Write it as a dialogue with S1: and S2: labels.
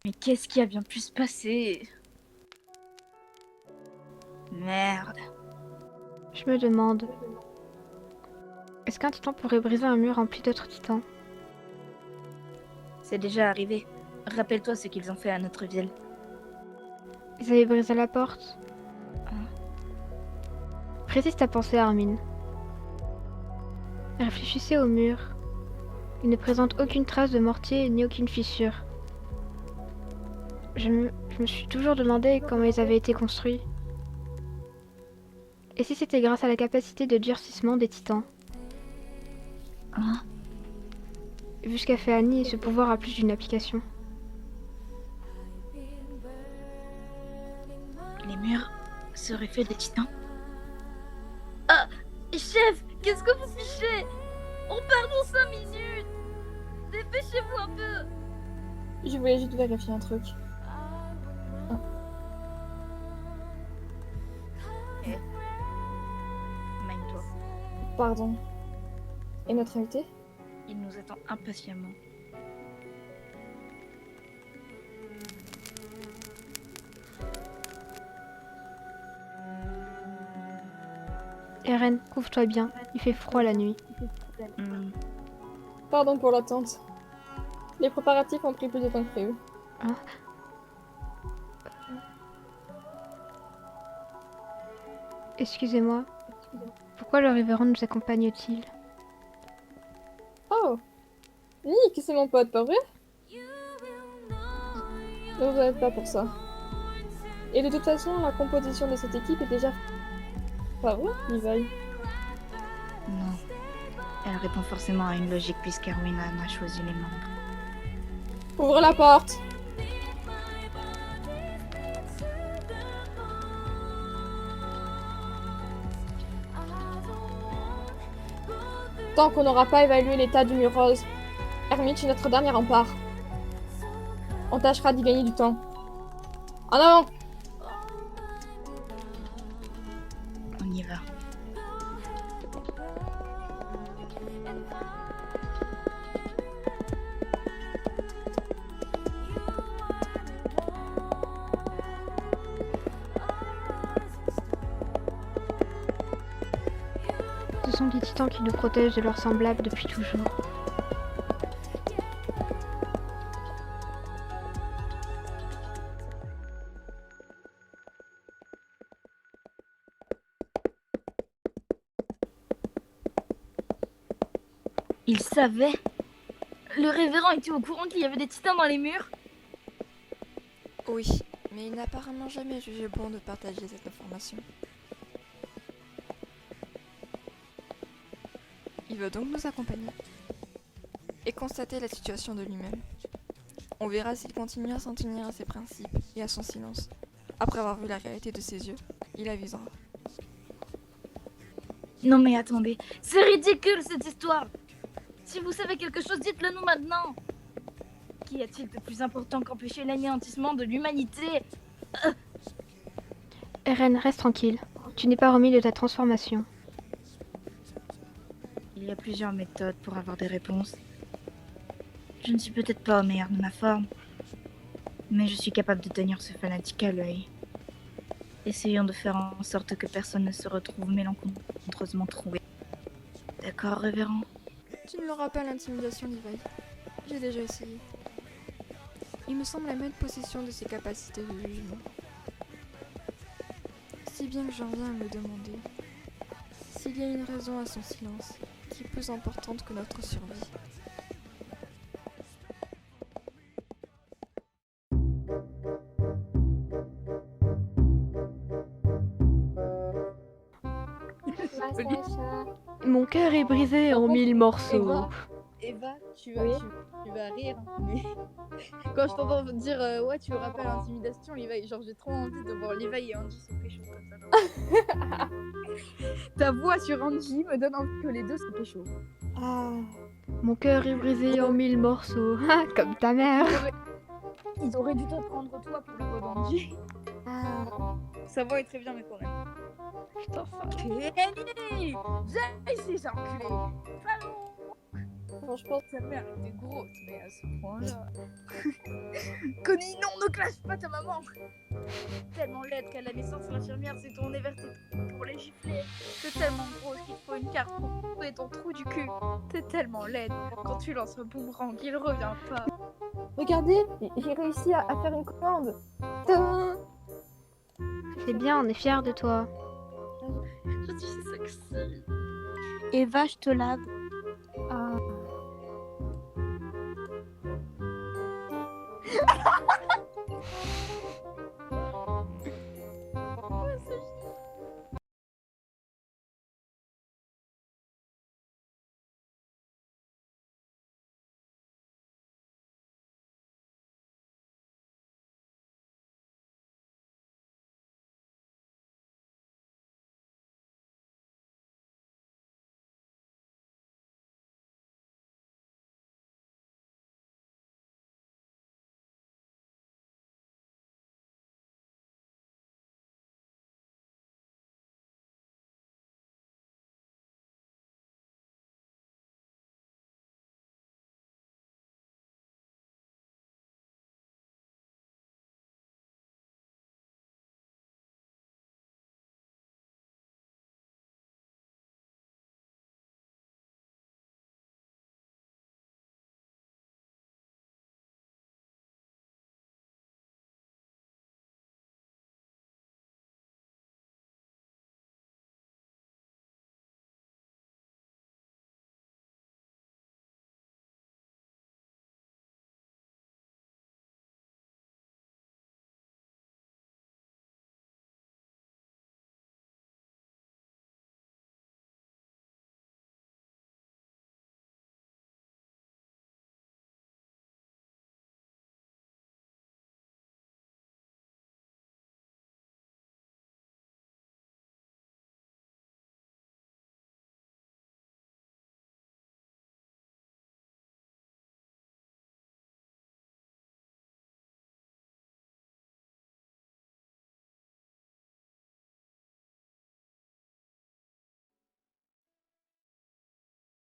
S1: Mais qu'est-ce qui a bien pu se passer? Merde.
S2: Je me demande, est-ce qu'un titan pourrait briser un mur rempli d'autres titans?
S1: C'est déjà arrivé. Rappelle-toi ce qu'ils ont fait à notre ville.
S2: Ils avaient brisé la porte.
S1: Hein?
S2: Précise ta pensée, Armin. Réfléchissez au mur. Il ne présente aucune trace de mortier ni aucune fissure. Je me suis toujours demandé comment ils avaient été construits. Et si c'était grâce à la capacité de durcissement des titans?
S1: Hein?
S2: Vu ce qu'a fait Annie, ce pouvoir a plus d'une application.
S1: Les murs seraient faits des titans. Ah! Chef! Qu'est-ce que vous fichez? On part dans 5 minutes! Dépêchez-vous un peu!
S3: Je voulais juste vérifier un truc.
S1: Mène-toi.
S3: Pardon. Et notre invité?
S1: Il nous attend impatiemment.
S2: Eren, couvre-toi bien, il fait froid la nuit.
S3: Pardon pour l'attente. Les préparatifs ont pris plus de temps que prévu.
S2: Hein? Excusez-moi, pourquoi le révérend nous accompagne-t-il?
S3: Oh! Nick, c'est mon pote, pas vrai? Ne vous êtes pas pour ça. Et de toute façon, la composition de cette équipe est déjà... Pas vrai, Levi?
S1: Non. Elle répond forcément à une logique puisqu'Erwin en a choisi les membres.
S3: Ouvre la porte! Tant qu'on n'aura pas évalué l'état du mur rose, Hermite est notre dernier rempart. On tâchera d'y gagner du temps. En avant!
S1: On y va.
S2: Ce sont des titans qui nous protègent de leurs semblables depuis toujours.
S1: Il savait? Le révérend était au courant qu'il y avait des titans dans les murs?
S4: Oui, mais il n'a apparemment jamais jugé bon de partager cette information. Il veut donc nous accompagner et constater la situation de lui-même. On verra s'il continue à s'en tenir à ses principes et à son silence. Après avoir vu la réalité de ses yeux, il avisera.
S1: Non mais attendez, c'est ridicule cette histoire! Si vous savez quelque chose, dites-le nous maintenant! Qu'y a-t-il de plus important qu'empêcher l'anéantissement de l'humanité?
S2: Eren, reste tranquille. Tu n'es pas remis de ta transformation.
S1: Il y a plusieurs méthodes pour avoir des réponses. Je ne suis peut-être pas au meilleur de ma forme, mais je suis capable de tenir ce fanatique à l'œil. Essayons de faire en sorte que personne ne se retrouve mélencontreusement troué. D'accord, révérend?
S4: Tu ne l'auras pas l'intimidation, Levi. J'ai déjà essayé. Il me semble mettre possession de ses capacités de jugement. Si bien que j'en viens à me demander s'il y a une raison à son silence qui est plus importante que notre survie.
S2: Mon cœur est brisé
S5: Par
S2: en
S5: contre,
S2: 1000 morceaux.
S5: Eva, tu vas,
S3: Oui.
S5: tu vas rire, mais quand je t'entends dire ouais, tu auras pas l'intimidation, Levi, genre j'ai trop envie de voir Levi et Angie se pécho comme ça. Ta voix sur Angie me donne envie que les deux se pécho.
S3: Ah.
S2: Mon cœur est brisé en 1000 morceaux. Ah, comme ta mère.
S5: Ils auraient dû te prendre toi pour le voix d'Angie.
S3: Ah.
S5: Sa voix est très bien, mais quand même.
S2: Putain, ça.
S5: Kenny, j'ai ces enculés.
S3: Franchement,
S5: Sa mère était grosse, mais à ce point-là. Connie, non, ne clash pas ta maman. Tellement laide qu'à la naissance, l'infirmière s'est tournée vers tes trous pour les gifler. T'es tellement grosse qu'il te faut une carte pour trouver ton trou du cul. T'es tellement laide. Quand tu lances un boomerang, il revient pas.
S3: Regardez, j'ai réussi à faire une commande. Tadam.
S2: C'est bien, on est fiers de toi.
S5: Je suis sexy.
S1: Eva, je te lave.
S3: Ah.